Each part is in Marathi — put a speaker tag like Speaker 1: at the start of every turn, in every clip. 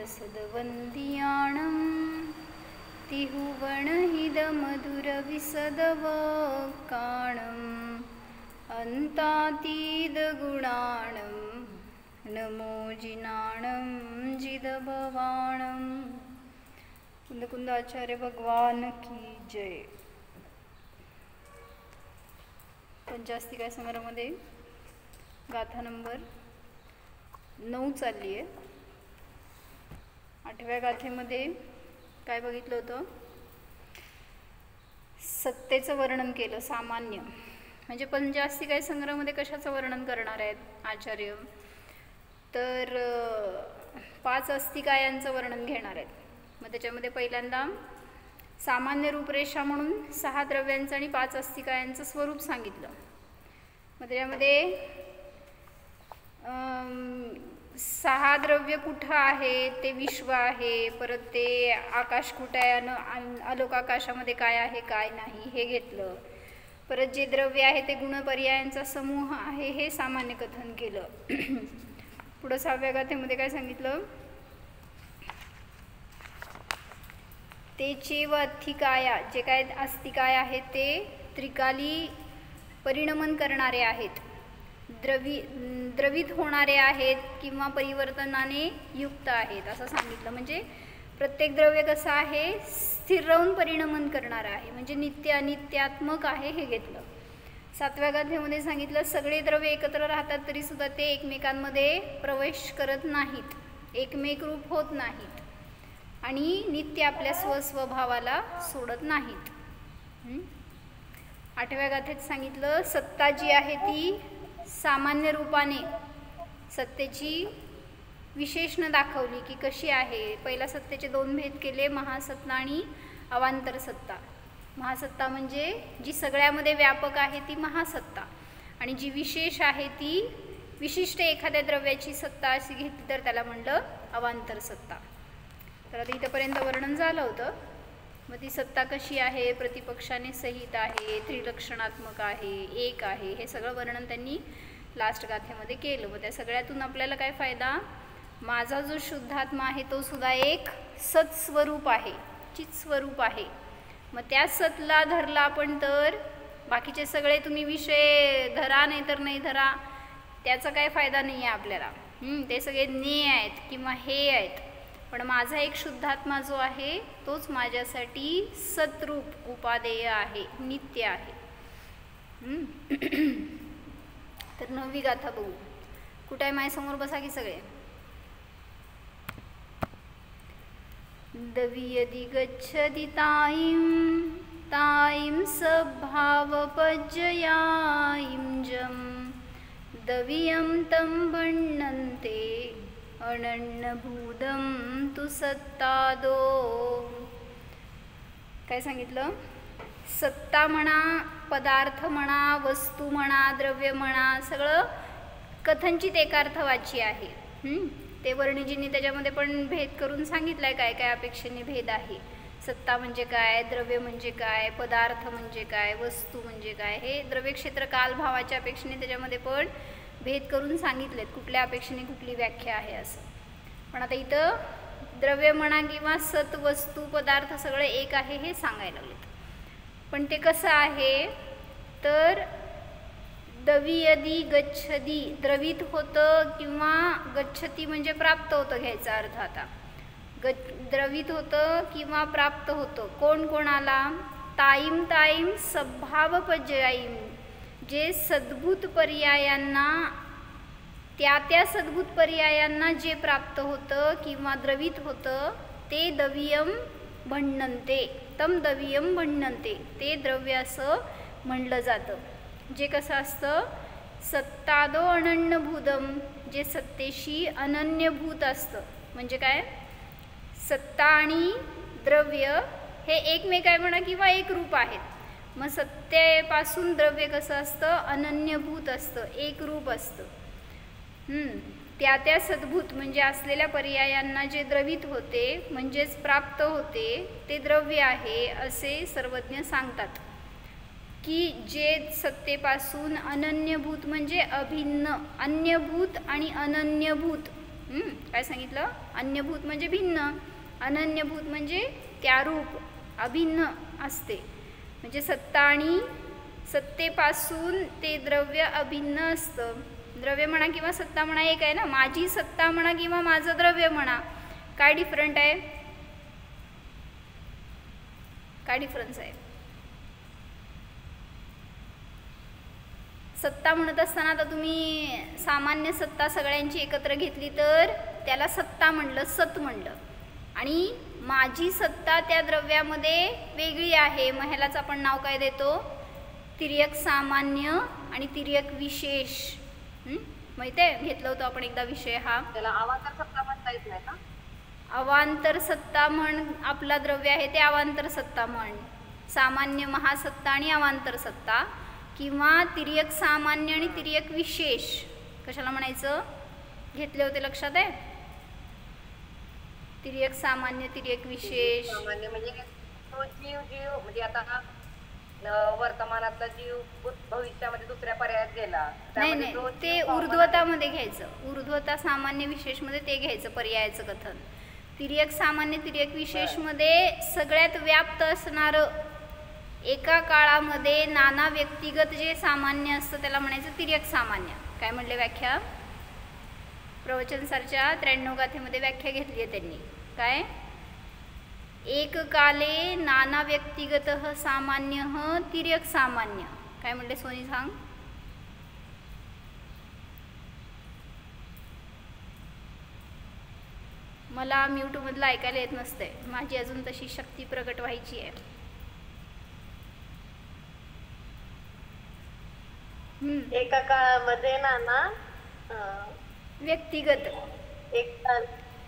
Speaker 1: सदवन्दियाणं तिहुवणहिदमधुरविसदवकाणम् अन्तातीदगुणाणं नमो जिनाणं जिदभवाणं। कुंदकुंदाचार्य भगवान की जय। पंचास्तिका संग्रहामध्ये गाथा नंबर 9 चालली आहे। 8व्या गाथेमध्ये काय बघितलं होतं? सत्तेचं वर्णन केलं। सामान्य म्हणजे पंचास्तिका संग्रहामध्ये कशाचं वर्णन करणार आहेत आचार्य? तर 5 अस्तिकायांचं वर्णन घेणार आहेत। मग त्याच्यामध्ये पहिल्यांदा सामान्य रूपरेषा म्हणून 6 द्रव्यांचं आणि 5 अस्तिकायांचं स्वरूप सांगितलं। मग त्याच्यामध्ये 6 द्रव्य कुठं आहे ते विश्व आहे, परत ते आकाश कुठं आहे, आलोक आकाशामध्ये काय आहे काय नाही हे घेतलं। परत जे द्रव्य आहे ते गुणपर्यायांचा समूह आहे हे सामान्य कथन केलं। पुढं 6व्या गाथेमध्ये काय सांगितलं? तेचे व अधिकाया जे काय अस्तिकाय आहेत ते त्रिकाली परिणमन करणारे आहेत, द्रवित होणारे आहेत किंवा परिवर्तनाने युक्त आहेत असं सांगितलं। म्हणजे प्रत्येक द्रव्य कसं आहे? स्थिर राहून परिणमन करणार आहे, म्हणजे नित्य अनित्यात्मक आहे हे घेतलं। 7व्या गाथेमध्ये सांगितलं सगळे द्रव्य एकत्र राहतात तरी सुद्धा ते एकमेकांमध्ये प्रवेश करत नाहीत, एकमेक रूप होत नाहीत आणि नित्य आपल्या स्वभावाला सोडत नाहीत। 8व्या गाथेत सांगितलं सत्ता जी आहे ती सामान्य रूपाने सत्तेची विशेषण दाखवली की कशी आहे। पहिला सत्तेचे 2 भेद केले, महासत्ता आणि अवांतर सत्ता। महासत्ता म्हणजे जी सगळ्यामध्ये व्यापक आहे ती महासत्ता, आणि जी विशेष आहे ती विशिष्ट एखाद्या द्रव्याची सत्ता अशी घेतली तर त्याला म्हणलं अवांतर सत्ता। तर आता इथंपर्यंत वर्णन झालं होतं। मग ती सत्ता कशी आहे? प्रतिपक्षाने सहित आहे, त्रिलक्षणात्मक आहे, एक आहे, हे सगळं वर्णन त्यांनी लास्ट गाथेमध्ये केलं। मग त्या सगळ्यातून आपल्याला काय फायदा? माझा जो शुद्धात्मा आहे तो सुद्धा एक सत्स्वरूप आहे, चित्स्वरूप आहे। मग त्या सतला धरला आपण तर बाकीचे सगळे तुम्ही विषय धरा नाही तर नाही धरा, त्याचा काय फायदा नाही आहे आपल्याला। ते सगळे ने आहेत किंवा हे आहेत, पण माझा एक शुद्धात्मा जो आहे तोच माझ्यासाठी सतरूप उपादेय आहे, नित्य आहे। तर 9वी गाथा बघू। कुठे आहे? माझ्यासमोर बसा की सगळे। दवियदि गच्छति ताईं सभावपज्जयाईं जं दवियं तं भण्णन्ते अनन्यभूतं तु सत्तादो। काय सांगितलं? सत्ता म्हणा, पदार्थ म्हणा, वस्तू म्हणा, द्रव्य म्हणा, सगळं कथनचित एकार्थवाची आहे। ते वर्णिजींनी त्याच्यामध्ये पण भेद करून सांगितलंय काय काय अपेक्षेने भेद आहे। सत्ता म्हणजे काय, द्रव्य म्हणजे काय, पदार्थ म्हणजे काय, वस्तू म्हणजे काय, हे द्रव्य क्षेत्र काल भावाच्या अपेक्षेने त्याच्यामध्ये पण भेद करून सांगितलेत, कुठल्या अपेक्षेने कुठली व्याख्या आहे असं। पण आता इथं द्रव्य म्हणा किंवा सत, वस्तू, पदार्थ सगळे एक आहे हे सांगायला लागलेत। पण ते कसं आहे? तर दवियदि गच्छति द्रवित होतं किंवा गच्छति म्हणजे प्राप्त होतं घ्यायचा अर्थ। आता द्रवित होतं किंवा प्राप्त होतं कोण कोणाला? ताईं सभावपज्जयाईं, जे सद्भूत पर्यायांना त्या सद्भूत पर्यायांना जे प्राप्त होतं किंवा द्रवित होतं ते दवियम भण्णन्ते, तम दवियम भण्णन्ते, ते द्रव्य असं म्हणलं जातं। जे कसं असतं? सत्तादो अनन्यभूतम, जे सत्तेशी अनन्यभूत असतं। म्हणजे काय? सत्ता आणि द्रव्य हे एकमेकाय म्हणा किंवा एक रूप आहेत। मग सत्तेपासून द्रव्य कसं असतं? अनन्यभूत असतं, एक रूप असतं। त्या सद्भूत म्हणजे असलेल्या पर्यायांना जे द्रवित होते म्हणजेच प्राप्त होते ते द्रव्य आहे असे सर्वज्ञ सांगतात। की जे सत्तेपासून अनन्यभूत म्हणजे अभिन्न, अन्यभूत आणि अनन्यभूत काय सांगितलं? अन्यभूत म्हणजे भिन्न, अनन्यभूत म्हणजे त्यारूप, अभिन्न असते. म्हणजे सत्ता आणि सत्तेपासून ते द्रव्य अभिन्न असतं. द्रव्य म्हणा किंवा सत्ता म्हणा एक आहे ना. माझी सत्ता म्हणा किंवा माझं द्रव्य म्हणा, काय डिफरंट आहे? काय डिफरन्स आहे? सत्ता म्हणत असताना आता तुम्ही सामान्य सत्ता सगळ्यांची एकत्र घेतली तर त्याला सत्ता म्हणलं, सत म्हणलं. आणि माझी सत्ता त्या द्रव्यामध्ये वेगळी आहे. मग ह्यालाच आपण नाव काय देतो? तिर्यक सामान्य आणि तिर्यक विशेष. माहिती आहे, घेतलं होतं आपण एकदा विषय हा.
Speaker 2: त्याला अवांतर सत्ता म्हणता येत नाही का?
Speaker 1: अवांतर सत्ता म्हण आपला द्रव्य आहे ते अवांतर सत्ता म्हण. सामान्य महासत्ता आणि अवांतर सत्ता, किंवा तिर्यक सामान्य आणि तिर्यक विशेष. कशाला म्हणायचं? घेतले होते, लक्षात आहे? तिर्यक सामान्य, तिर्यक विशेष.
Speaker 2: सामान्य म्हणजे जीव जीव म्हणजे आता वर्तमानातला जीव भविष्यामध्ये दुसऱ्या पर्यायात गेला.
Speaker 1: नाही नाही, ते ऊर्ध्वतामध्ये घ्यायचं. ऊर्ध्वता सामान्य विशेषमध्ये ते घ्यायचं पर्यायाचं कथन. तिर्यक सामान्य तिर्यक विशेषमध्ये सगळ्यात व्याप्त असणारं एका काळामध्ये नाना व्यक्तिगत जे सामान्य असतं त्याला म्हणायचं तिर्यक सामान्य. काय म्हणले व्याख्या? प्रवचनसारच्या 93 गाथेमध्ये व्याख्या घेतली आहे त्यांनी. काय? एक काले नाना व्यक्तिगत सामान्य तिर्यक सामान्य. काय म्हणले सोनी, सांग? मला म्यूटमधलं ऐकायला येत नसतंय. माझी अजून तशी शक्ती प्रगट व्हायची आहे.
Speaker 2: एका काळामध्ये नाना
Speaker 1: व्यक्तिगत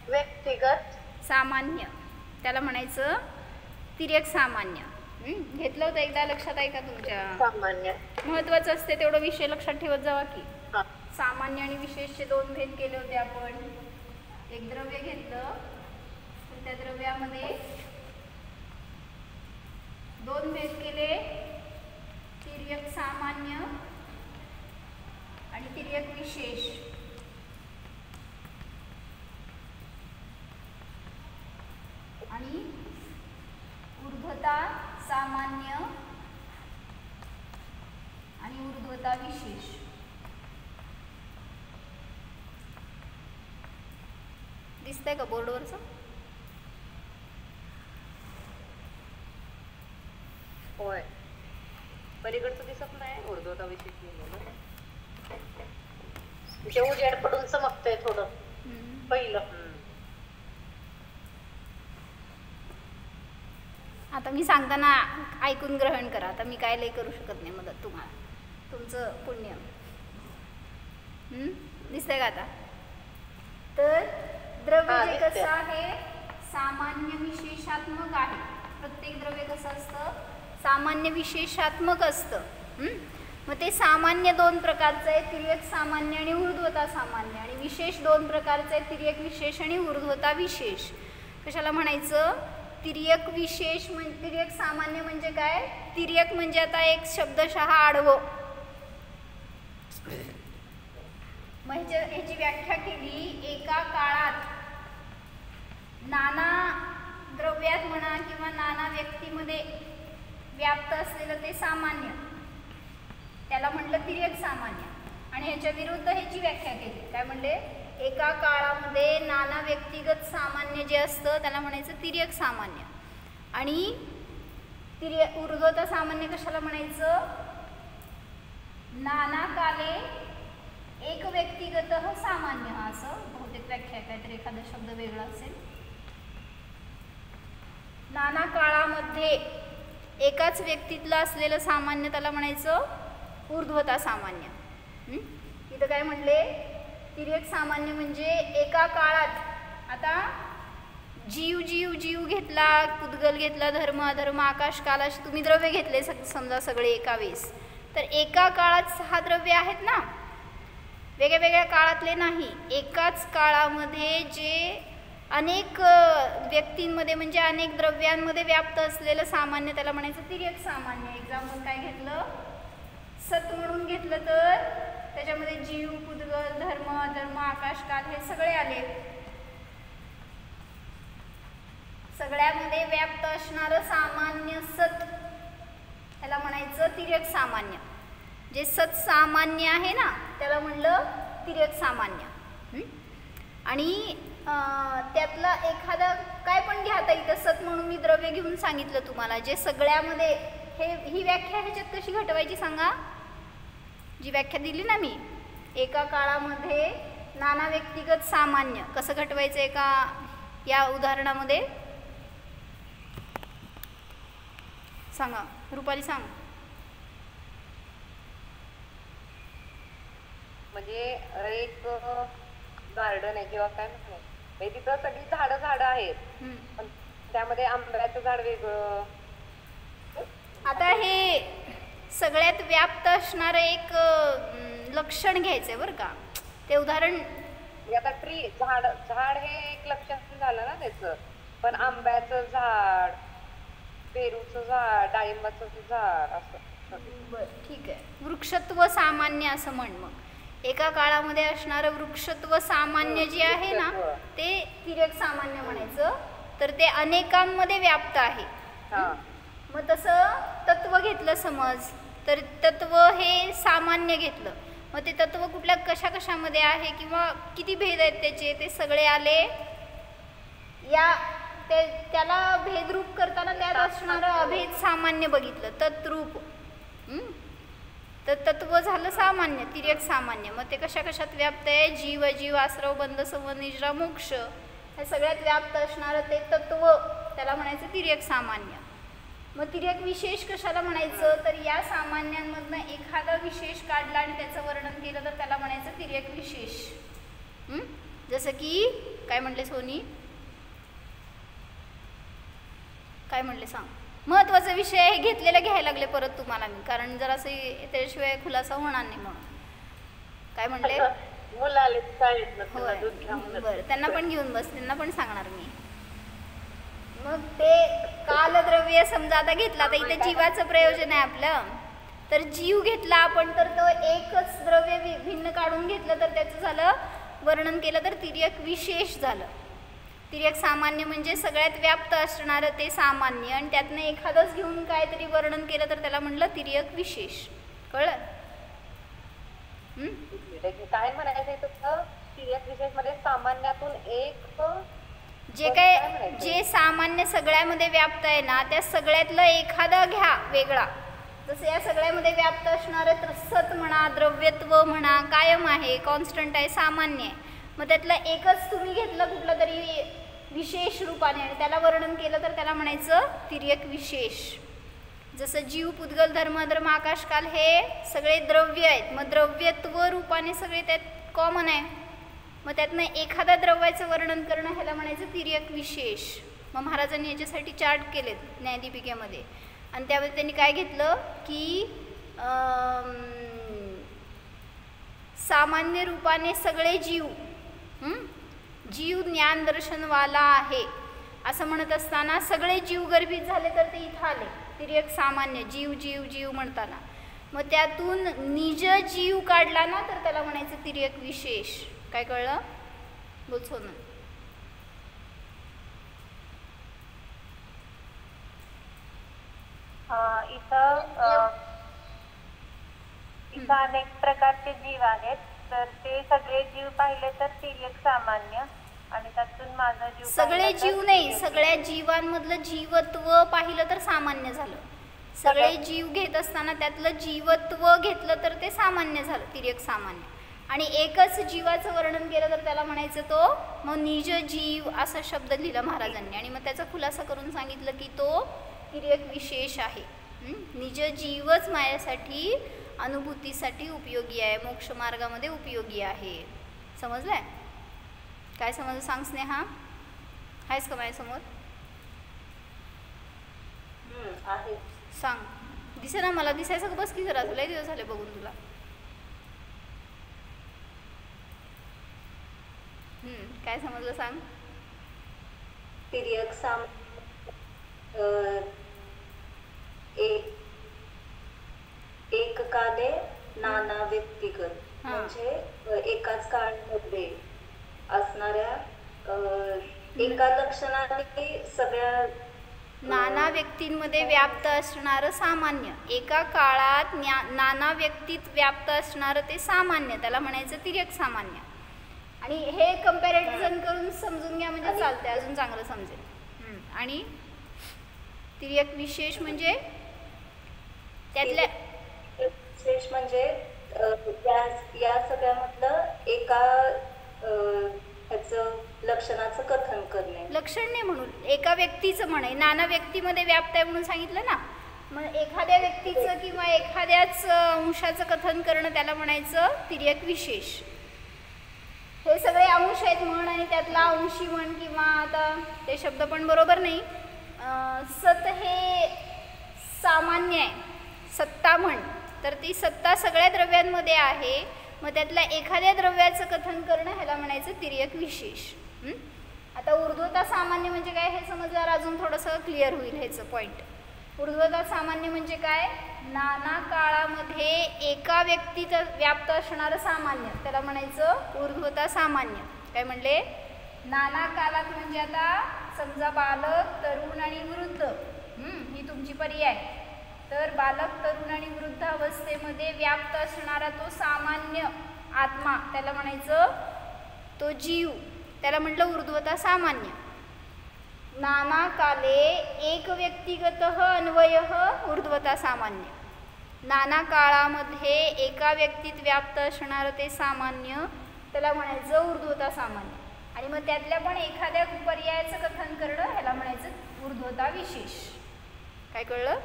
Speaker 2: व्यक्तिगत
Speaker 1: सामान्य त्याला म्हणायचं तिर्यक सामान्य. घेतलं होतं एकदा, लक्षात आहे का तुमच्या?
Speaker 2: सामान्य
Speaker 1: महत्वाचं असते तेवढं विषय लक्षात ठेवत जावा की. सामान्य आणि विशेषचे दोन भेद केले होते आपण. एक द्रव्य घेतलं तर त्या द्रव्यामध्ये दोन भेद केले, तिर्यक सामान्य आणि तिर्यक विशेष. आणि ऊर्ध्वता सामान्य आणि ऊर्ध्वता विशेष. दिसतंय का बोर्डवरचं?
Speaker 2: होय, पलीकडचं दिसत नाही. ऊर्ध्वता विशेष ते उजेड पडून चमकतंय थोडं पहिलं.
Speaker 1: आता मी सांगताना ऐकून ग्रहण करा. आता मी काय लई करू शकत नाही मदत तुम्हाला, तुमचं पुण्य. दिसतंय का आता? तर द्रव्य जे कसं आहे सामान्य विशेषात्मक आहे. प्रत्येक द्रव्य कसं असतं? सामान्य विशेषात्मक असतं. मग ते सामान्य दोन प्रकारचं आहे, तिर्यक सामान्य आणि ऊर्ध्वता सामान्य. आणि विशेष दोन प्रकारचं आहे, तिर्यक विशेष आणि ऊर्ध्वता विशेष. कशाला म्हणायचं? तिर्यक विशेष म्हणजे तिर्यक सामान्य म्हणजे काय? तिर्यक म्हणजे आता एक शब्दशः आडवं. मग ह्याची व्याख्या केली, एका काळात नाना द्रव्यात म्हणा किंवा नाना व्यक्तीमध्ये व्याप्त असलेलं ते सामान्य, त्याला म्हटलं तिर्यक सामान्य. आणि ह्याच्या विरुद्ध ह्याची व्याख्या केली. काय म्हणले? एका काळामध्ये नाना व्यक्तिगत सामान्य जे असतं त्याला म्हणायचं तिर्यक सामान्य. आणि ऊर्ध्वता सामान्य कशाला म्हणायचं? नाना काले एक व्यक्तिगत सामान्य. असं बहुतेक व्याख्या, काहीतरी एखादा शब्द वेगळा असेल. नाना काळामध्ये एकाच व्यक्तीतलं असलेलं सामान्य त्याला म्हणायचं ऊर्ध्वता सामान्य. इथं काय म्हणले? तिर्यक सामान्य म्हणजे एका काळात, आता जीव जीव जीव घेतला, पुद्गल घेतला, धर्म अधर्म, आकाश काल असे तुम्ही द्रव्य घेतले समजा सगळे एका वेळेस, तर एका काळात 6 द्रव्य आहेत ना, वेगळ्या वेगळ्या काळातले नाही. एकाच काळामध्ये जे अनेक व्यक्तींमध्ये म्हणजे अनेक द्रव्यांमध्ये व्याप्त असलेलं सामान्य त्याला म्हणायचं तिर्यक सामान्य. एक्झाम्पल काय घेतलं? सत म्हणून घेतलं तर त्याच्यामध्ये जीव, पुद्गल, धर्म, अधर्म, आकाश, काल हे सगळे आले. सगळ्यामध्ये व्याप्त असणारं सामान्य सत त्याला म्हणायचं तिर्यक सामान्य. जे सत सामान्य आहे ना त्याला म्हणलं तिर्यक सामान्य. आणि त्यातला एखादा काय पण घ्या आता इथं सत म्हणून मी द्रव्य घेऊन सांगितलं तुम्हाला. जे सगळ्यामध्ये ही व्याख्या ह्याच्यात कशी घटवायची सांगा. जी व्याख्या दिली ना मी, एका काळामध्ये नाना व्यक्तिगत सामान्य कसं घटवायचं एका या उदाहरणामध्ये सांगा. रुपाली सांग.
Speaker 2: म्हणजे एक गार्डन आहे किंवा काय म्हणतात, म्हणजे तिथं सगळी झाडं आहेत, पण त्यामध्ये आंब्याचं झाड वेगळं.
Speaker 1: आता हे सगळ्यात व्याप्त असणारं एक लक्षण घ्यायचंय बरं का. ते उदाहरण
Speaker 2: आता झाड हे एक लक्षण झालं ना त्याचं, पण आंब्याचं झाड, पेरूचं झाड, डाळिंबाचं झाड असं.
Speaker 1: बरं ठीक आहे. वृक्षत्व सामान्य असं म्हण. मग एका काळामध्ये असणारं वृक्षत्व सामान्य जे आहे ना ते तिर्यक सामान्य म्हणायचं. तर ते अनेकांमध्ये व्याप्त आहे. मग तसं तत्व घेतलं समज, तर तत्व हे सामान्य घेतलं. मग ते तत्व कुठल्या कशा कशामध्ये आहे किंवा किती भेद आहेत त्याचे ते सगळे आले. या त्याला भेदरूप करताना त्यात असणारं अभेद सामान्य बघितलं तत्रूप. तर तत्व झालं सामान्य तिर्यक सामान्य. मग ते कशा कशात व्याप्त आहे. जीव, अजीव, आश्रव, बंध, संबंध, निजरा, मोक्ष हे सगळ्यात व्याप्त असणारं ते तत्व त्याला म्हणायचं तिर्यक सामान्य. मग तिर्यक विशेष कशाला म्हणायचं, तर या सामान्यांमधनं एखादा विशेष काढला आणि त्याचं वर्णन केलं तर त्याला म्हणायचं तिर्यक विशेष. जसं की काय म्हटले सोनी, काय म्हटले सांग. महत्त्वाचा विषय आहे, घेतलेलं घ्यायला लागले परत तुम्हाला मी, कारण जर असं त्याशिवाय खुलासा होणार नाही म्हणून. काय म्हणले. बरं त्यांना पण घेऊन बस, त्यांना पण सांगणार मी. मग ते कालद्रव्य समजा आता घेतला, आता इथे जीवाचं प्रयोजन आहे आपलं. तर जीव घेतला आपण तर तो एकच द्रव्य भिन्न काढून घेतलं तर त्याचं झालं वर्णन केलं तर तिर्यक विशेष झालं. तिर्यक सामान्य म्हणजे सगळ्यात व्याप्त असणारं ते सामान्य आणि त्यातनं एखादंच घेऊन काहीतरी वर्णन केलं तर त्याला म्हणलं तिर्यक विशेष. कळलं.
Speaker 2: काय म्हणायचं तिर्यक विशेष मध्ये सामान्यातून एक
Speaker 1: जे काय जे सामान्य सगळ्यामध्ये व्याप्त आहे ना त्या सगळ्यातलं एखादा घ्या वेगळा. जसं या सगळ्यामध्ये व्याप्त असणारं सत म्हणा, द्रव्यत्व म्हणा, कायम आहे, कॉन्स्टंट आहे, सामान्य आहे. मग त्यातलं एकच तुम्ही घेतलं कुठलं तरी विशेष रूपाने आणि त्याला वर्णन केलं तर त्याला म्हणायचं तिर्यक विशेष. जसं जीव, पुद्गल, धर्म, अधर्म, आकाश, काल हे सगळे द्रव्य आहेत. मग द्रव्यत्व रूपाने सगळे त्यात कॉमन आहे. मग त्यातनं एखाद्या द्रव्याचं वर्णन करणं ह्याला म्हणायचं तिर्यक विशेष. मग महाराजांनी याच्यासाठी चार्ट केलेत न्यायदीपिकेमध्ये आणि त्यामध्ये त्यांनी काय घेतलं की सामान्य रूपाने सगळे जीव जीव ज्ञान दर्शनवाला आहे असं म्हणत असताना सगळे जीव गर्भित झाले तर ते इथं आले तिर्यक सामान्य जीव जीव जीव म्हणताना. मग त्यातून निज जीव काढला ना तर त्याला म्हणायचं तिर्यक विशेष. काय कळलं. बोल सोनल.
Speaker 3: इथं अनेक प्रकारचे जीव आहेत तर ते सगळे जीव पाहिले तर तिर्यक सामान्य आणि त्यातून माझा जीव
Speaker 1: सगळे जीव नाही सगळ्या जीवांमधलं जीवत्व पाहिलं तर सामान्य झालं. सगळे जीव घेत असताना त्यातलं जीवत्व घेतलं तर ते सामान्य झालं तिर्यक सामान्य. आणि एकच जीवाचं वर्णन केलं तर त्याला म्हणायचं तो मग निज जीव असा शब्द लिहिला महाराजांनी आणि मग त्याचा खुलासा करून सांगितलं की तो तिर्यक विशेष आहे. निज जीवच माझ्यासाठी अनुभूतीसाठी उपयोगी आहे, मोक्ष मार्गामध्ये उपयोगी आहे. समजलंय. काय समजलं सांग स्नेहा. आहेस का माझ्यासमोर. सांग. दिसे ना मला दिसायचं का बस की जरा तुला दिवस झाले बघून तुला. काय समजलं सांग.
Speaker 3: तिर्यक एककाले नाना व्यक्तिगत
Speaker 4: म्हणजे एकाच काळामध्ये असणाऱ्या एका लक्षणाने सगळ्या
Speaker 1: नाना व्यक्तींमध्ये व्याप्त असणारं सामान्य, एका काळात नाना व्यक्तीत व्याप्त असणारं ते सामान्य, त्याला म्हणायचं तिर्यक सामान्य. आणि हे कंपॅरिझन करून समजून घ्या म्हणजे चालते, अजून चांगलं समजेल. आणि तिर्यक विशेष म्हणजे त्यातल्या
Speaker 4: विशेष म्हणजे या सगळ्यामधलं एका ह्याचं लक्षणाचं कथन करणे.
Speaker 1: लक्षण नाही म्हणून एका व्यक्तीचं म्हणे, नाना व्यक्तीमध्ये व्याप्त आहे म्हणून सांगितलं ना. मग एखाद्या व्यक्तीचं किंवा एखाद्याच अंशाचं कथन करणं त्याला म्हणायचं तिर्यक विशेष. हे सगळे अंश आहेत म्हण आणि त्यातला अंशी म्हण किंवा आता ते शब्द पण बरोबर नाही. सत हे सामान्य आहे, सत्ता म्हण, तर ती सत्ता सगळ्या द्रव्यांमध्ये आहे. मग त्यातल्या एखाद्या द्रव्याचं कथन करणं ह्याला म्हणायचं तिर्यक विशेष. आता ऊर्ध्वता सामान्य म्हणजे काय हे समजल्यावर अजून थोडंसं क्लिअर होईल ह्याचं पॉईंट. ऊर्ध्वता सामान्य म्हणजे काय, नाना काळामध्ये एका व्यक्तीत व्याप्त असणारं सामान्य त्याला म्हणायचं ऊर्ध्वता सामान्य. काय म्हणले, नाना काळात म्हणजे आता समजा बालक, तरुण आणि वृद्ध ही तुमची पर्याय. तर बालक, तरुण आणि वृद्ध अवस्थेमध्ये व्याप्त असणारा तो सामान्य आत्मा त्याला म्हणायचं तो जीव, त्याला म्हटलं ऊर्ध्वता सामान्य. नाना काले एक व्यक्तिगत अन्वय ऊर्ध्वता सामान्य. नाना काळामध्ये एका व्यक्तीत व्याप्त असणारं ते सामान्य त्याला म्हणायचं ऊर्ध्वता सामान्य. आणि मग त्यातल्या पण एखाद्या पर्यायाचं कथन करणं ह्याला म्हणायचं ऊर्ध्वता विशेष. काय कळलं?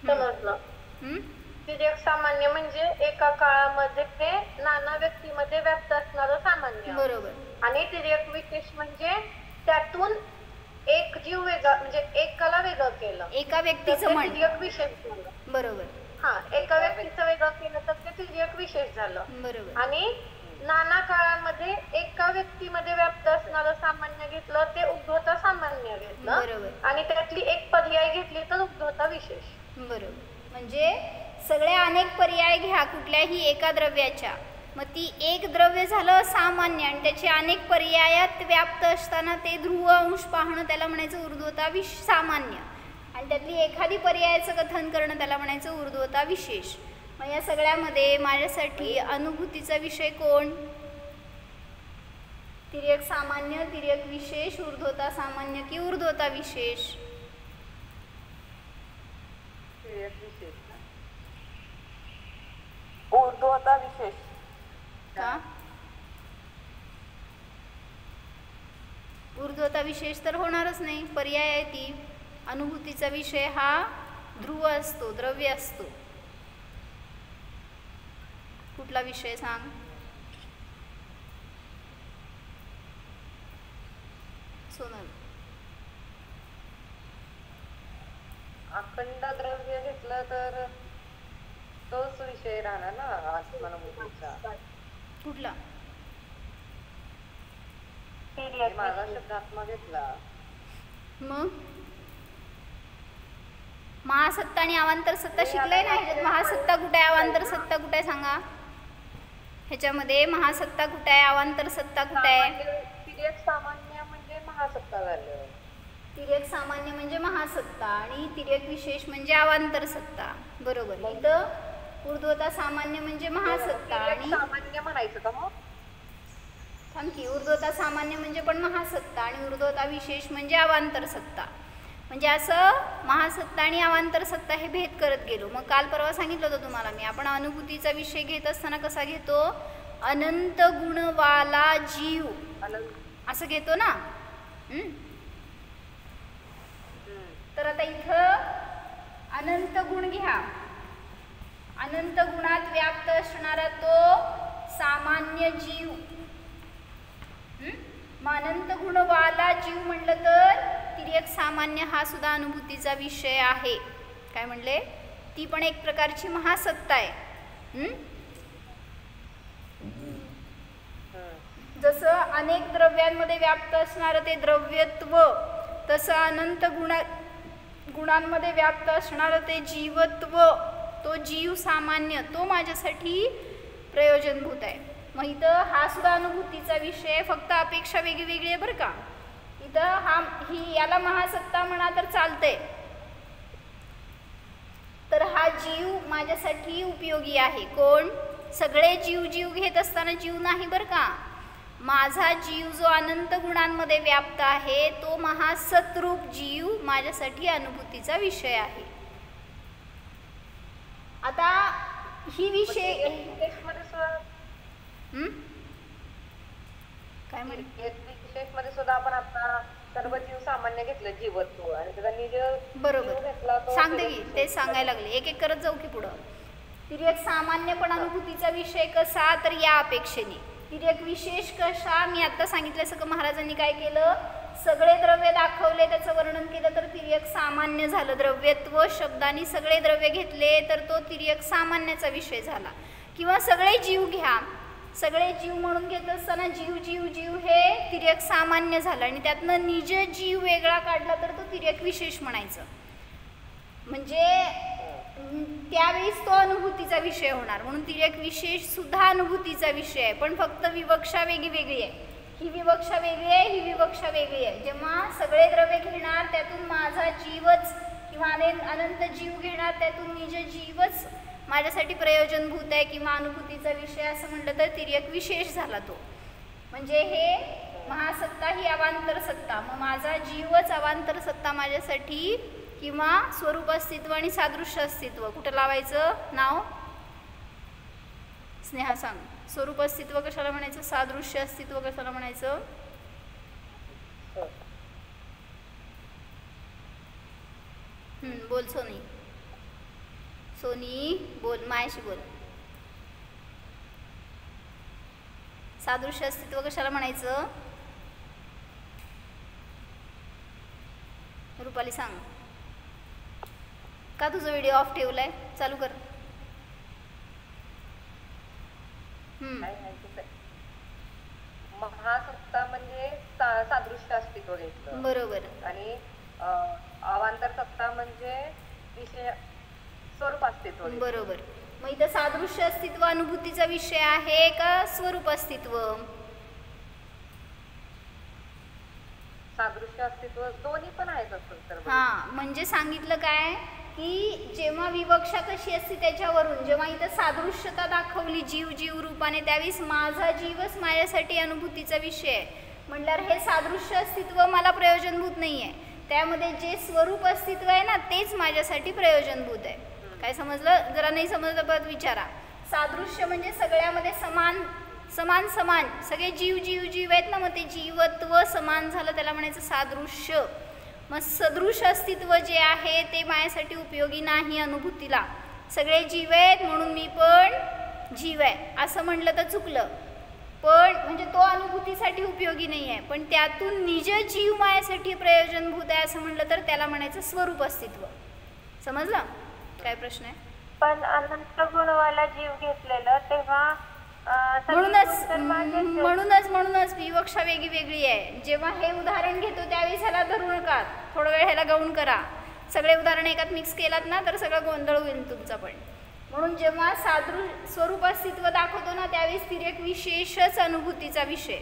Speaker 3: समजलं. तिर्यक सामान्य म्हणजे एका काळामध्ये ते नाना व्यक्तीमध्ये व्याप्त असणारं सामान्य.
Speaker 1: बरोबर.
Speaker 3: आणि तिर्यक विशेष म्हणजे त्यातून एक जीव वेगळा म्हणजे एकाला वेगळं केलं,
Speaker 1: एका व्यक्तीचं म्हण.
Speaker 3: तिर्यक विशेष झालं.
Speaker 1: बरोबर.
Speaker 3: हा, एका व्यक्तीचं वेगळं केलं तर ते तिर्यक विशेष झालं.
Speaker 1: बरोबर.
Speaker 3: आणि नाना काळामध्ये एका व्यक्तीमध्ये व्याप्त असणारं सामान्य घेतलं ते उद्धवता सामान्य घेतलं.
Speaker 1: बरोबर.
Speaker 3: आणि त्यातली एक पर्याय घेतली तर उद्धवता विशेष.
Speaker 1: बरोबर. म्हणजे सगळ्या अनेक पर्याय घ्या कुठल्याही एका द्रव्याच्या, मग ती एक द्रव्य झालं सामान्य आणि त्याचे अनेक पर्यायात व्याप्त असताना ते ध्रुव अंश पाहणं त्याला म्हणायचं ऊर्ध्वता सामान्य. आणि त्यातली एखादी पर्यायाचं कथन करणं त्याला म्हणायचं ऊर्ध्वता विशेष. मग या सगळ्यामध्ये माझ्यासाठी अनुभूतीचा विषय कोण? तिर्यक सामान्य, तिर्यक विशेष, ऊर्ध्वता सामान्य की ऊर्ध्वता विशेष?
Speaker 2: ऊर्ध्वता विशेष.
Speaker 1: का? ऊर्ध्वता विशेष तर होणारच नाही, पर्याय आहे ती. अनुभूतीचा विषय हा ध्रुव असतो, द्रव्य असतो. कुठला विषय सांग? सोनल.
Speaker 2: अखंड द्रव्य घेतलं तर तोच विषय राहणार ना आत्मानुभूतीचा.
Speaker 1: कुठला?
Speaker 2: माझा शब्द आत्मा घेतला.
Speaker 1: मग महासत्ता आणि अवांतर सत्ता शिकलाय ना ह्याच्यात. महासत्ता कुठे आहे, अवांतर सत्ता कुठे आहे सांगा? ह्याच्यामध्ये महासत्ता कुठे आहे, अवांतर सत्ता कुठे आहे?
Speaker 2: तिर्यक सामान्य म्हणजे महासत्ता झालं.
Speaker 1: तिर्यक सामान्य म्हणजे महासत्ता आणि तिर्यक विशेष म्हणजे अवांतर सत्ता. बरोबर. इथं ऊर्ध्वता सामान्य म्हणजे महासत्ता आणि
Speaker 2: सामान्य म्हणायचं का मग?
Speaker 1: थांबकी. ऊर्ध्वता सामान्य म्हणजे पण महासत्ता आणि ऊर्ध्वता विशेष म्हणजे अवांतर सत्ता. म्हणजे असं महासत्ता आणि अवांतर सत्ता हे भेद करत गेलो. मग काल परवा सांगितलं होतं तुम्हाला मी, आपण अनुभूतीचा विषय घेत असताना कसा घेतो? अनंत गुणवाला जीव असं घेतो ना. तर आता इथं अनंत गुण घ्या. अनंत गुणात व्याप्त असणारा तो सामान्य जीव. मग अनंत गुणवाला जीव म्हणलं तर तिर्यक सामान्य हा सुद्धा अनुभूतीचा विषय आहे. काय म्हणले? ती पण एक प्रकारची महासत्ता आहे. जसं अनेक द्रव्यांमध्ये व्याप्त असणारं ते द्रव्यत्व, तसं अनंत गुणांमध्ये व्याप्त असणारं ते जीवत्व, तो जीव सामान्य, तो माझ्यासाठी प्रयोजनभूत आहे. मग इथं हा सुद्धा अनुभूतीचा विषय, फक्त अपेक्षा वेगळी वेगळी आहे बरं का. इथं याला महासत्ता म्हणा तर चालतंय. तर हा जीव माझ्यासाठी उपयोगी आहे. कोण? सगळे जीव जीव घेत असताना जीव नाही बरं का. माझा जीव जो अनंत गुणांमध्ये व्याप्त आहे तो महासतरूप जीव माझ्यासाठी अनुभूतीचा विषय आहे. आता ही विषय काय
Speaker 2: मध्ये सुद्धा आपण आता सर्व जीव सामान्य घेतलं जीवत्व आणि त्याचा निज
Speaker 1: बरोबर सांगते की तेच सांगायला लागले. एक एक करत जाऊ की पुढं. तिर्यक सामान्य पण अनुभूतीचा विषय कसा, तर या अपेक्षेने. तिर्यक विशेष कशा, मी आता सांगितलं सगळं. महाराजांनी काय केलं, सगळे द्रव्य दाखवले, त्याचं वर्णन केलं तर तिर्यक सामान्य झालं. द्रव्यत्व शब्दाने सगळे द्रव्य घेतले तर तो तिर्यक सामान्याचा विषय झाला. किंवा सगळे जीव घ्या, सगळे जीव म्हणून घेत असताना जीव जीव जीव हे तिर्यक सामान्य झालं आणि त्यातनं निज जीव वेगळा काढला तर तो तिर्यक विशेष म्हणायचं. म्हणजे त्यावेळेस तो अनुभूतीचा विषय होणार. म्हणून तिर्यक विशेष सुद्धा अनुभूतीचा विषय आहे, पण फक्त विवक्षा वेगळी वेगळी आहे. ही विवक्षा वेगळी आहे, ही विवक्षा वेगळी आहे. जेव्हा सगळे द्रव्य घेणार त्यातून माझा जीवच किंवा अनंत जीव घेणार त्यातून निज जीवच माझ्यासाठी प्रयोजनभूत आहे किंवा अनुभूतीचा विषय असं म्हटलं तर तिर्यक विशेष झाला तो. म्हणजे हे महासत्ता ही अवांतर सत्ता, मग माझा जीवच अवांतर सत्ता माझ्यासाठी किंवा स्वरूप अस्तित्व आणि सादृश्य अस्तित्व. कुठं लावायचं नाव? स्नेहा सांग. स्वरूप अस्तित्व कशाला म्हणायचं, सादृश्य अस्तित्व कशाला म्हणायचं? बोल सोनी. सोनी बोल, मायाशी बोल. सादृश्य अस्तित्व कशाला म्हणायचं? रुपाली सांग. का तुझा व्हिडिओ ऑफ ठेवलाय? चालू कर.
Speaker 2: महासत्ता म्हणजे सादृश्य अस्तित्व घेतलं.
Speaker 1: बरोबर.
Speaker 2: आणि अवांतर सत्ता म्हणजे विषय स्वरूप अस्तित्व.
Speaker 1: बरोबर. मग इथं सादृश्य अस्तित्व अनुभूतीचा विषय आहे का स्वरूप अस्तित्व?
Speaker 2: सादृश्य अस्तित्व दोन्ही पण आहेत असं तर.
Speaker 1: म्हणजे सांगितलं काय की जेव्हा विवक्षा कशी असते त्याच्यावरून, जेव्हा इथं सादृश्यता दाखवली जीव जीव रूपाने, त्यावेळेस माझा जीवच माझ्यासाठी अनुभूतीचा विषय आहे म्हटल्यावर हे सादृश्य अस्तित्व मला प्रयोजनभूत नाही आहे. त्यामध्ये जे स्वरूप अस्तित्व आहे ना तेच माझ्यासाठी प्रयोजनभूत आहे. काय समजलं? जरा नाही समजलं परत विचारा. सादृश्य म्हणजे सगळ्यामध्ये समान समान समान सगळे जीव जीव जीव आहेत ना, मग ते जीवत्व समान झालं त्याला म्हणायचं सादृश्य. मग सदृश अस्तित्व जे आहे ते माझ्यासाठी उपयोगी नाही अनुभूतीला. सगळे जीव आहेत म्हणून मी पण जीव आहे असं म्हटलं तर चुकलं. पण म्हणजे तो अनुभूतीसाठी उपयोगी नाही आहे, पण त्यातून निज जीव माझ्यासाठी प्रयोजनभूत आहे असं म्हटलं तर त्याला म्हणायचं स्वरूप अस्तित्व. समजलं? काय प्रश्न आहे?
Speaker 3: पण अनंत गुणवाला जीव घेतलेलं तेव्हा
Speaker 1: म्हणूनच विवक्षा वेगळी वेगळी आहे. जेव्हा हे उदाहरण घेतो त्यावेळेस ह्याला धरू नका, थोडा वेळ ह्याला गौण करा. सगळे उदाहरण एकात मिक्स केलात ना तर सगळं गोंधळ होईल तुमचा. पण म्हणून जेव्हा स्वरूप अस्तित्व दाखवतो ना त्यावेळेस तिर्यक विशेषच अनुभूतीचा विषय.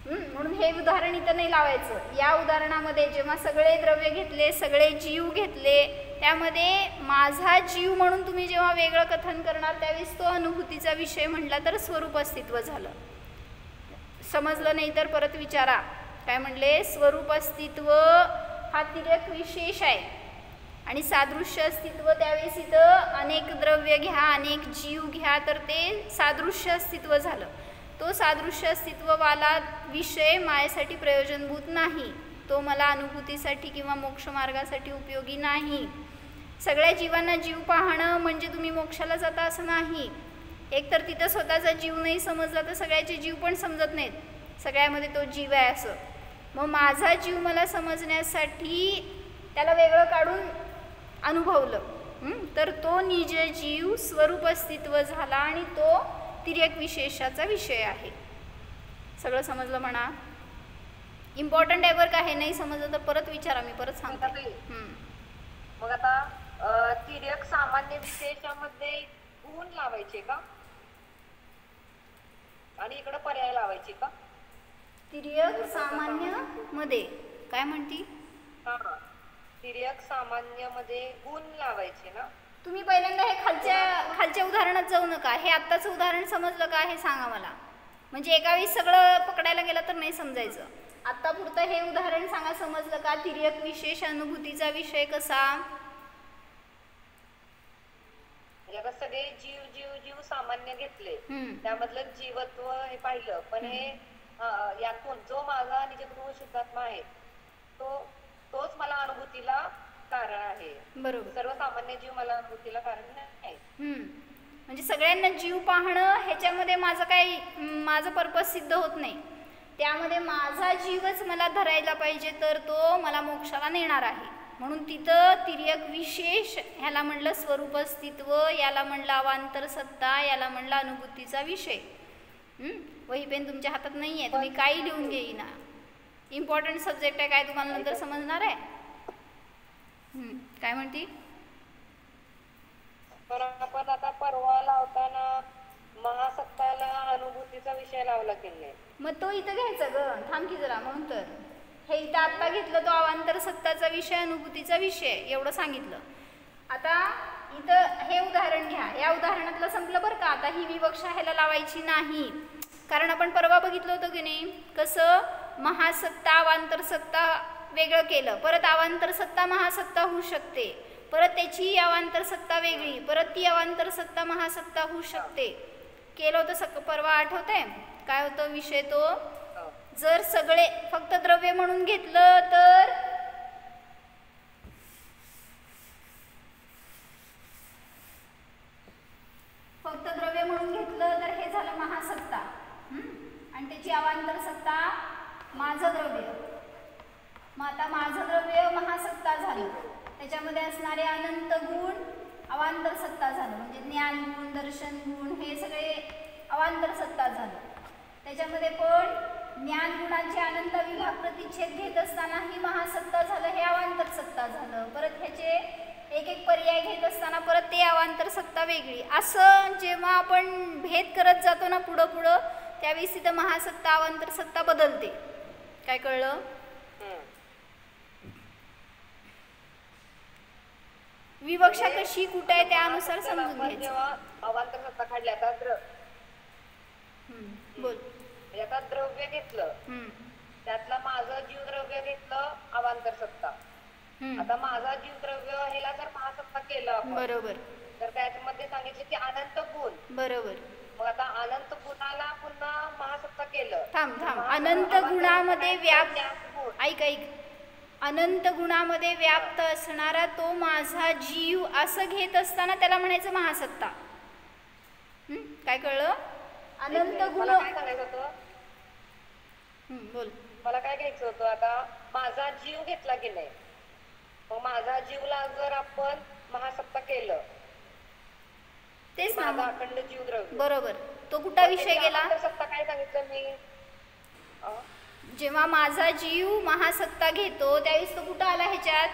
Speaker 1: म्हणून हे उदाहरण इथं नाही लावायचं. या उदाहरणामध्ये जेव्हा सगळे द्रव्य घेतले, सगळे जीव घेतले, त्यामध्ये माझा जीव म्हणून तुम्ही जेव्हा वेगळं कथन करणार त्यावेळेस तो अनुभूतीचा विषय म्हटला तर स्वरूप अस्तित्व झालं. समजलं नाही तर परत विचारा. काय म्हणले? स्वरूप अस्तित्व हा तिर्यक विशेष आहे आणि सादृश्य अस्तित्व त्यावेळेस इथं अनेक द्रव्य घ्या, अनेक जीव घ्या तर ते सादृश्य अस्तित्व झालं. तो सादृश्य अस्तित्ववाला विषय माझ्यासाठी प्रयोजनभूत नाही. तो मला अनुभूतीसाठी किंवा मोक्षमार्गासाठी उपयोगी नाही. सगळ्या जीवांना जीव पाहणं म्हणजे तुम्ही मोक्षाला जाता असं नाही. एकतर तिथं स्वतःचा जीव नाही समजला तर सगळ्याचे जीव पण समजत नाहीत. सगळ्यामध्ये तो जीव आहे असं. मग माझा जीव मला समजण्यासाठी त्याला वेगळं काढून अनुभवलं तर तो निज जीव स्वरूप अस्तित्व झाला आणि तो तिर्यक विशेषाचा विषय आहे. सगळं समजलं म्हणा. इम्पॉर्टंट आहे बरं का. हे नाही समजलं तर परत विचारा, मी परत सांगते.
Speaker 2: मग आता तिर्यक सामान्य विशेषामध्ये गुण लावायचे का आणि इकडे पर्याय लावायचे का?
Speaker 1: तिर्यक सामान्य मध्ये काय म्हणती?
Speaker 2: हा तिर्यक सामान्य मध्ये गुण लावायचे ना.
Speaker 1: तुम्ही पहिल्यांदा हे खालच्या उदाहरणात जाऊ नका. हे आत्ताचं उदाहरण समजलं का हे सांगा मला. म्हणजे एका वेळी सगळं पकडायला गेलं तर नाही समजायचं. आत्ता पुरतं हे उदाहरण सांगा, समजलं का? तिर्यक विशेष अनुभूतीचा विषय कसा?
Speaker 2: आता सगळे जीव जीव जीव सामान्य घेतले, त्यामधलं जीवत्व हे पाहिलं, पण हे यातून जो माझा निजगुण शुद्धात्मा आहे तोच मला अनुभूतीला कारण आहे.
Speaker 1: बरोबर.
Speaker 2: सर्वसामान्य जीव मला अनुभूतीला कारण नाही.
Speaker 1: म्हणजे सगळ्यांना जीव पाहणं ह्याच्यामध्ये माझं पर्पज सिद्ध होत नाही. त्यामध्ये माझा जीवच मला धरायला पाहिजे तर तो मला मोक्षाला नेणार आहे. म्हणून तिथं तिर्यक विशेष ह्याला म्हणलं स्वरूप अस्तित्व, याला म्हणलं अवांतर सत्ता, याला म्हणलं अनुभूतीचा विषय. वही पेन तुमच्या हातात नाही आहे, तुम्ही काही लिहून घेईना. इम्पॉर्टंट सब्जेक्ट आहे, काय तुम्हाला नंतर समजणार आहे. काय म्हणती?
Speaker 2: पण आपण आता परवा लावताना महासत्ताला अनुभूतीचा विषय लावला की नाही?
Speaker 1: मग तो इथं घ्यायचा ग, थांब की जरा. म्हणून तर हे इथं आत्ता घेतलं, तो अवांतर सत्ताचा विषय, अनुभूतीचा विषय एवढं सांगितलं. आता इथं हे उदाहरण घ्या. या उदाहरणातलं संपलं बरं का. आता ही विवक्षा ह्याला लावायची नाही, कारण आपण परवा बघितलं होतं की नाही कसं महासत्ता अवांतर सत्ता वेगळं केलं. परत अवांतर सत्ता महासत्ता होऊ शकते, परत त्याची अवांतर सत्ता वेगळी, परत ती अवांतर सत्ता महासत्ता होऊ शकते. केलं होतं परवा, आठवतंय? काय होतं विषय तो? जर सगळे फक्त द्रव्य म्हणून घेतलं तर हे झालं महासत्ता, आणि त्याची अवांतर सत्ता माझं द्रव्य. मग आता माझं द्रव्य महासत्ता झालं, त्याच्यामध्ये असणारे अनंत गुण अवांतर सत्ता झालं. म्हणजे ज्ञान गुण, दर्शन गुण हे सगळे अवांतर सत्ता झालं. त्याच्यामध्ये पण ज्ञान गुणांचे अनंत विभाग प्रतिच्छेद घेत असताना ही महासत्ता झालं, हे अवांतर सत्ता झालं. परत ह्याचे एक एक पर्याय घेत असताना परत ते अवांतर सत्ता वेगळी. असं जेव्हा आपण भेद करत जातो ना पुढं पुढं, त्यावेळेस तिथं महासत्ता अवांतर सत्ता बदलते. काय कळलं? विवक्षा कशी कुठे आहे त्यानुसार समजून घ्यायचं.
Speaker 2: जेव्हा अवांतर सत्ता काढल्या
Speaker 1: बोल.
Speaker 2: आता द्रव्य घेतलं, त्यातला माझं जीव द्रव्य घेतलं अवांतर सत्ता. आता माझा जीव द्रव्य ह्याला जर महासत्ता केलं
Speaker 1: बरोबर,
Speaker 2: तर त्याच्यामध्ये सांगितलं की अनंत गुण.
Speaker 1: बरोबर.
Speaker 2: मग आता अनंत गुणाला पुन्हा महासत्ता केलं.
Speaker 1: थांब अनंत गुणामध्ये व्याप्त, ऐक अनंत गुणामध्ये व्याप्त असणारा तो माझा जीव असं घेत असताना त्याला म्हणायचं महासत्ता. काय कळलं? अनंत गुण
Speaker 2: काय सांगायचं होतं?
Speaker 1: बोल.
Speaker 2: मला काय घ्यायचं होतं, आता माझा जीव घेतला की नाही, मग माझा जीवला जर आपण महासत्ता केलं,
Speaker 1: तेच ना,
Speaker 2: माझा अखंड जीव द्रव्य.
Speaker 1: बरोबर. तो कुठला विषय गेला?
Speaker 2: सत्ता काय सांगितलं मी?
Speaker 1: जेव्हा माझा जीव महासत्ता घेतो त्यावेळेस तो कुठं आला ह्याच्यात?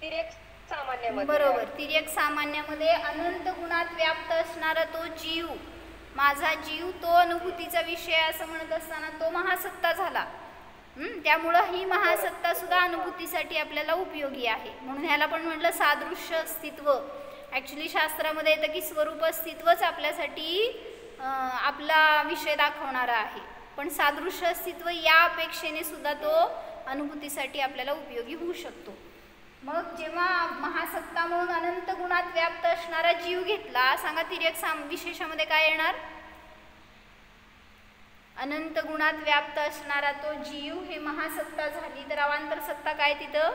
Speaker 2: तिर्यक सामान्यामध्ये.
Speaker 1: बरोबर. तिर्यक सामान्यामध्ये अनंत गुणात व्याप्त असणारा तो जीव, माझा जीव, तो अनुभूतीचा विषय असं म्हणत असताना तो महासत्ता झाला. त्यामुळं ही महासत्ता सुद्धा अनुभूतीसाठी आपल्याला उपयोगी आहे. म्हणून ह्याला पण म्हटलं सादृश्य अस्तित्व. ॲक्च्युली शास्त्रामध्ये येतं की स्वरूप अस्तित्वच आपल्यासाठी आपला विषय दाखवणारा आहे, पण सादृश्य अस्तित्व या अपेक्षेने सुद्धा तो अनुभूतीसाठी आपल्याला उपयोगी होऊ शकतो. मग जेव्हा महासत्ता म्हणून अनंत गुणात व्याप्त असणारा जीव घेतला, सांगा तिर्यक विशेषामध्ये काय येणार? अनंत गुणात व्याप्त असणारा तो जीव हे महासत्ता झाली, तर अवांतर सत्ता काय तिथं?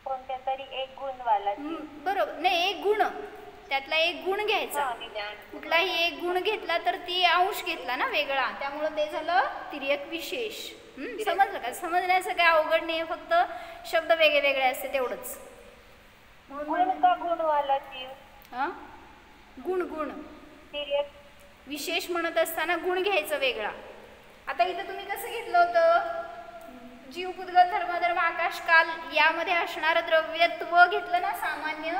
Speaker 3: कोणत्या तरी एक गुणवाला.
Speaker 1: बरोबर. नाही, एक गुण, त्यातला एक गुण घ्यायचा. कुठलाही एक गुण घेतला तर ती अंश घेतला ना वेगळा, त्यामुळं ते झालं तिर्यक विशेष. समजलं का? समजण्याचं काय अवघड नाही, फक्त शब्द वेगळे वेगळे असते तेवढंच.
Speaker 3: म्हणून का गुणवाला जीव?
Speaker 1: गुण गुण
Speaker 3: तिर्यक
Speaker 1: विशेष म्हणत असताना गुण घ्यायचं वेगळा. आता इथं तुम्ही कसं घेतलं होतं? जीव पुद्गल धर्मधर्म आकाश काल यामध्ये असणारं द्रव्यत्व घेतलं ना सामान्य,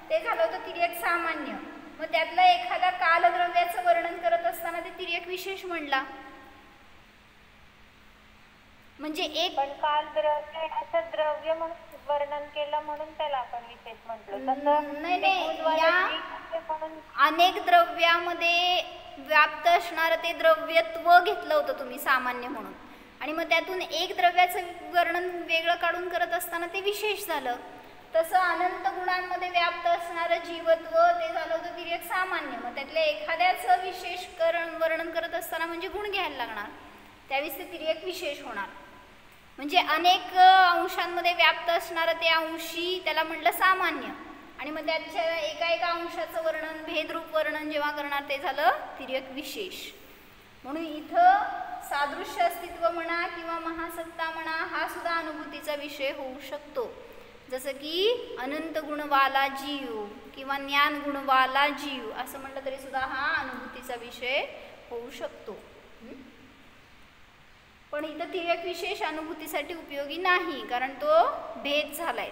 Speaker 1: ते झालं होतं तिर्यक सामान्य. मग त्यातलं एखादा कालद्रव्याचं वर्णन करत असताना ते तिर्यक विशेष म्हणला. म्हणजे एक
Speaker 3: पण काल द्रव्य असं द्रव्य म्हणून वर्णन केलं म्हणून त्याला आपण विशेष म्हटलं.
Speaker 1: अनेक द्रव्यामध्ये व्याप्त असणारं ते द्रव्यत्व घेतलं होतं तुम्ही सामान्य म्हणून, आणि मग त्यातून एक द्रव्याचं वर्णन वेगळं काढून करत असताना ते विशेष झालं. तसं अनंत गुणांमध्ये व्याप्त असणारं जीवत्व ते झालं होतं तिर्यक सामान्य. मग त्यातल्या एखाद्याचं विशेष वर्णन करत असताना म्हणजे गुण घ्यायला लागणार, त्यावेळेस ते तिर्यक विशेष होणार. म्हणजे अनेक अंशांमध्ये व्याप्त असणारं ते अंशी त्याला म्हटलं सामान्य, आणि मग त्याच्या एका अंशाचं वर्णन भेदरूप वर्णन जेव्हा करणार ते झालं तिर्यक विशेष. म्हणून इथं सादृश्य अस्तित्व म्हणा किंवा महासत्ता म्हणा हा सुद्धा अनुभूतीचा विषय होऊ शकतो. जसं की अनंत गुणवाला जीव किंवा ज्ञान गुणवाला जीव असं म्हटलं तरी सुद्धा हा अनुभूतीचा विषय होऊ शकतो. पण इथं तिर्यक विशेष अनुभूतीसाठी उपयोगी नाही, कारण तो भेद झालाय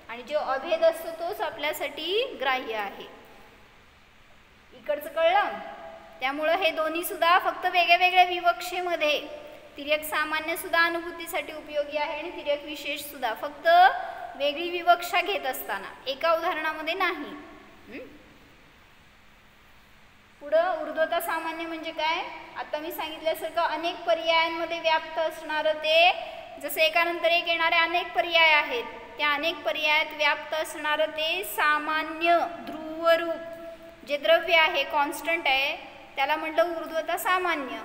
Speaker 1: आणि जो अभेद असतो तोच आपल्यासाठी ग्राह्य आहे. इकडचं कळलं? त्यामुळं हे दोन्ही सुद्धा फक्त वेगळ्या वेगळ्या विवक्षेमध्ये तिर्यक सामान्य सुद्धा अनुभूतीसाठी उपयोगी आहे आणि तिर्यक विशेष सुद्धा फक्त वेगळी विवक्षा घेत असताना, एका उदाहरणामध्ये नाही. पुढं ऊर्ध्वता सामान्य म्हणजे काय? आता मी सांगितल्यासारखं अनेक पर्यायांमध्ये व्याप्त असणारं ते, जसं एकानंतर एक येणारे अनेक पर्याय आहेत, त्या अनेक पर्यायात व्याप्त असणारं ते सामान्य ध्रुवरूप जे द्रव्य आहे, कॉन्स्टंट आहे, त्याला म्हटलं ऊर्ध्वता सामान्य.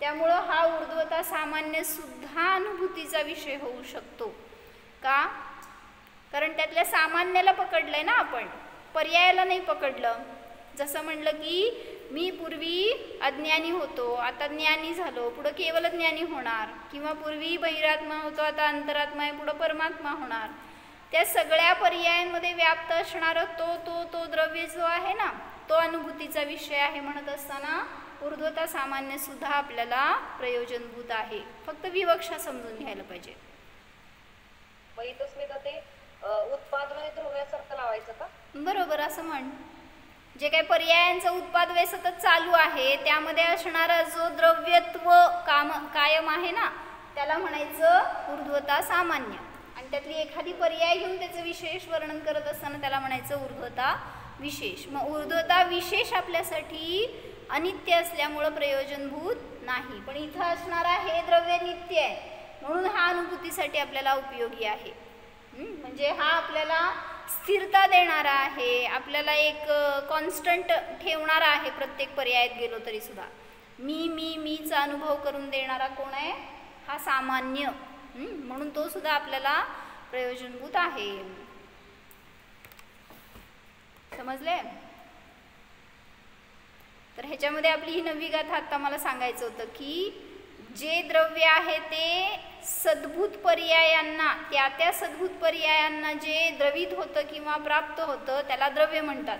Speaker 1: त्यामुळं हा ऊर्ध्वता सामान्य सुद्धा अनुभूतीचा विषय होऊ शकतो. का? कारण त्यातल्या सामान्याला पकडलंय ना आपण, पर्यायाला नाही पकडलं. जसं म्हणलं की मी पूर्वी अज्ञानी होतो, आता ज्ञानी झालो, पुढं केवल ज्ञानी होणार, किंवा पूर्वी बहिरात्मा होतो, आता अंतरात्मा आहे, पुढं परमात्मा होणार. त्या सगळ्या पर्यायांमध्ये व्याप्त असणारं तो द्रव्य जो आहे ना, तो अनुभूतीचा विषय आहे म्हणत असताना ऊर्ध्वता सामान्य सुद्धा आपल्याला प्रयोजनभूत आहे. फक्त विवक्षा समजून घ्यायला पाहिजे.
Speaker 2: उत्पाद द्रव्यासारखं लावायचं का?
Speaker 1: बरोबर, असं म्हण. जे काही पर्यायांचं उत्पाद वे सतत चालू आहे त्यामध्ये असणारा जो द्रव्यत्व कायम आहे ना, त्याला म्हणायचं ऊर्ध्वता सामान्य. आणि त्यातली एखादी पर्याय घेऊन त्याचं विशेष वर्णन करत असताना त्याला म्हणायचं ऊर्ध्वता विशेष. मग ऊर्ध्वता विशेष आपल्यासाठी अनित्य असल्यामुळं प्रयोजनभूत नाही, पण इथं असणारा हे द्रव्य नित्य आहे म्हणून हा अनुभूतीसाठी आपल्याला उपयोगी आहे. म्हणजे हा आपल्याला स्थिरता देणारा आहे, आपल्याला एक कॉन्स्टंट ठेवणारा आहे. प्रत्येक पर्यायात गेलो तरी सुद्धा मीचा अनुभव करून देणारा कोण आहे? हा सामान्य. म्हणून तो सुद्धा आपल्याला प्रयोजनभूत आहे. समजले? तर ह्याच्यामध्ये आपली ही 9वी गाथा आता मला सांगायचं होतं की जे द्रव्य आहे ते सद्भूत पर्यायांना, त्या सद्भूत पर्यायांना जे द्रवित होतं किंवा प्राप्त होतं त्याला द्रव्य म्हणतात.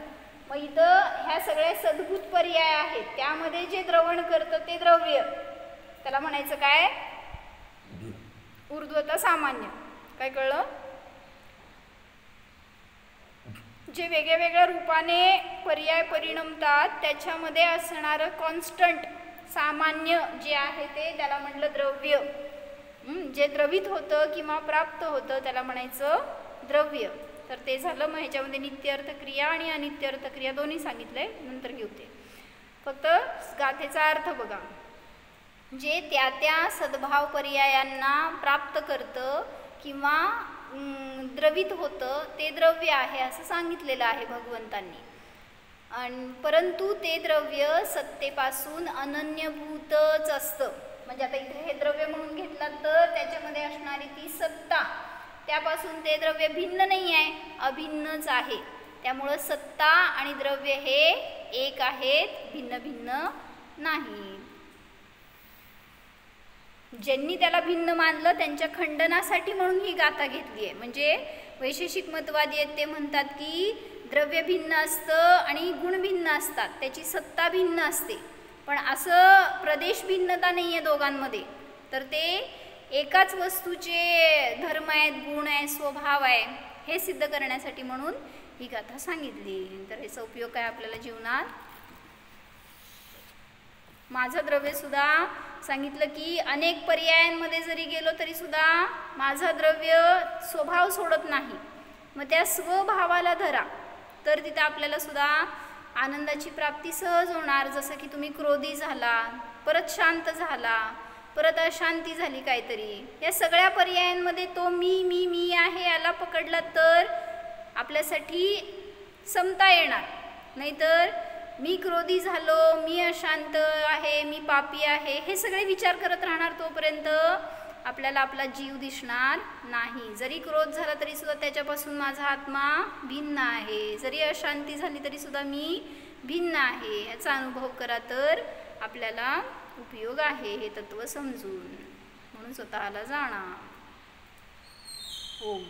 Speaker 1: मग इथं ह्या सगळ्या सद्भूत पर्याय आहेत, त्यामध्ये जे द्रवण करतं ते द्रव्य, त्याला म्हणायचं काय? ऊर्ध्वता सामान्य. काय कळलं? जे वेगळ्या वेगळ्या रूपाने पर्याय परिणमतात त्याच्यामध्ये असणारं कॉन्स्टंट सामान्य जे आहे ते त्याला म्हटलं द्रव्य. जे द्रवित होतं किंवा प्राप्त होतं त्याला म्हणायचं द्रव्य. तर ते झालं. मग ह्याच्यामध्ये नित्य अर्थक्रिया आणि अनित्य अर्थक्रिया दोन्ही सांगितलंय, नंतर घेऊ ते. फक्त गाथेचा अर्थ बघा. जे त्या सद्भाव पर्यायांना प्राप्त करतं किंवा द्रवित होतं ते द्रव्य आहे असं सांगितलेलं आहे भगवंतांनी. परंतु ते द्रव्य सत्तेपासून अनन्यभूतच असतं. म्हणजे आता इथे हे द्रव्य म्हणून घेतलं तर त्याच्यामध्ये असणारी ती सत्ता, त्यापासून ते द्रव्य भिन्न नाही आहे, अभिन्नच आहे. त्यामुळं सत्ता आणि द्रव्य हे एक आहेत, भिन्न भिन्न नाही. ज्यांनी त्याला भिन्न मानलं त्यांच्या खंडनासाठी म्हणून ही गाथा घेतली आहे. म्हणजे वैशेषिक मतवादी आहेत ते म्हणतात की द्रव्य भिन्न असतं आणि गुण भिन्न असतात, त्याची सत्ता भिन्न असते, पण असं प्रदेश भिन्नता नाही आहे दोघांमध्ये. तर ते एकाच वस्तूचे धर्म आहेत, गुण आहे, स्वभाव आहे हे सिद्ध करण्यासाठी म्हणून ही गाथा सांगितली. तर याचा उपयोग काय आपल्याला जीवनात? माझं द्रव्य सुद्धा सांगितलं की अनेक पर्यायांमध्ये जरी गेलो तरी सुद्धा माझा द्रव्य स्वभाव सोडत नाही. मग त्या स्वभावाला धरा तर तिथं आपल्याला सुद्धा आनंदाची प्राप्ती सहज होणार. जसं की तुम्ही क्रोधी झाला, परत शांत झाला, परत अशांती झाली काहीतरी, या सगळ्या पर्यायांमध्ये तो मी मी मी आहे याला पकडला तर आपल्यासाठी समता येणार. नाहीतर मी क्रोधी झालो, मी अशांत आहे, मी पापी आहे, हे सगळे विचार करत राहणार तोपर्यंत आपल्याला आपला जीव दिसणार नाही. जरी क्रोध झाला तरी सुद्धा त्याच्यापासून माझा आत्मा भिन्न आहे, जरी अशांती झाली तरी सुद्धा मी भिन्न आहे, याचा अनुभव करा तर आपल्याला उपयोग आहे हे तत्व समजून. म्हणून स्वतःला जाणा. ओम.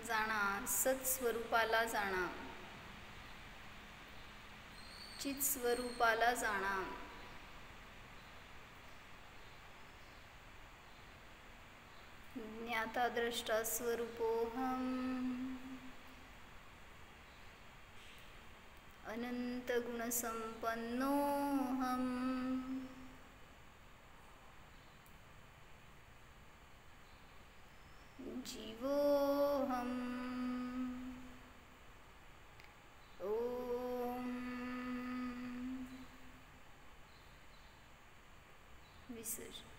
Speaker 1: जाणा, सत्स्वरूपाला जाणा, चित्स्वरूपाला जाणा. ज्ञाता द्रष्टा स्वरूपोऽहम् अनंत गुण संपन्नोऽहम् जीवोऽहम्. ओम. विसर्जन.